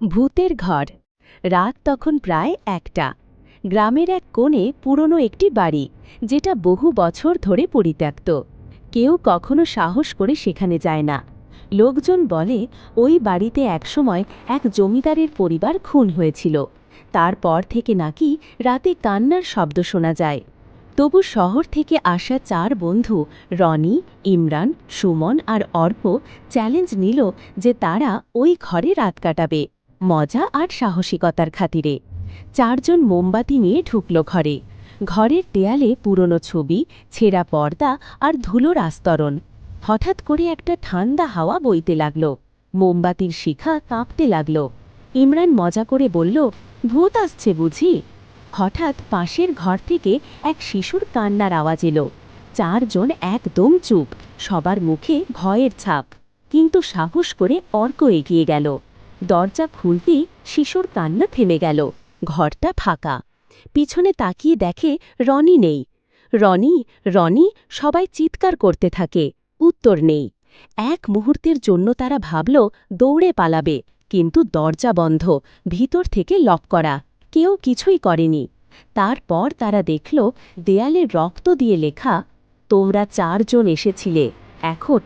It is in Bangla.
ভূতের ঘর। রাত তখন প্রায় ১টা। গ্রামের এক কোণে পুরনো একটি বাড়ি, যেটা বহু বছর ধরে পরিত্যক্ত। কেউ কখনো সাহস করে সেখানে যায় না। লোকজন বলে ওই বাড়িতে একসময় এক জমিদারের পরিবার খুন হয়েছিল। তারপর থেকে নাকি রাতে কান্নার শব্দ শোনা যায়। তবু শহর থেকে আসা ৪ বন্ধু রনি, ইমরান, সুমন আর অর্ক চ্যালেঞ্জ নিল যে তারা ওই ঘরে রাত কাটাবে, মজা আর সাহসিকতার খাতিরে। ৪ জন মোমবাতি নিয়ে ঢুকল ঘরে। ঘরের দেয়ালে পুরনো ছবি, ছেঁড়া পর্দা আর ধুলোর আস্তরণ। হঠাৎ করে একটা ঠান্ডা হাওয়া বইতে লাগল। মোমবাতির শিখা কাঁপতে লাগল। ইমরান মজা করে বলল, ভূত আসছে বুঝি? হঠাৎ পাশের ঘর থেকে এক শিশুর কান্নার আওয়াজ এলো। ৪ জন একদম চুপ, সবার মুখে ভয়ের ছাপ। কিন্তু সাহস করে অর্ক এগিয়ে গেল। দরজা খুলতেই শিশুর কান্না থেমে গেল। ঘরটা ফাঁকা। পিছনে তাকিয়ে দেখে রনি নেই। রনি, রনি, সবাই চিৎকার করতে থাকে। উত্তর নেই। এক মুহূর্তের জন্য তারা ভাবল দৌড়ে পালাবে, কিন্তু দরজা বন্ধ, ভিতর থেকে লক করা। কেউ কিছুই করেনি। তারপর তারা দেখল দেয়ালে রক্ত দিয়ে লেখা, তোমরা ৪ জন এসেছিলে, এখন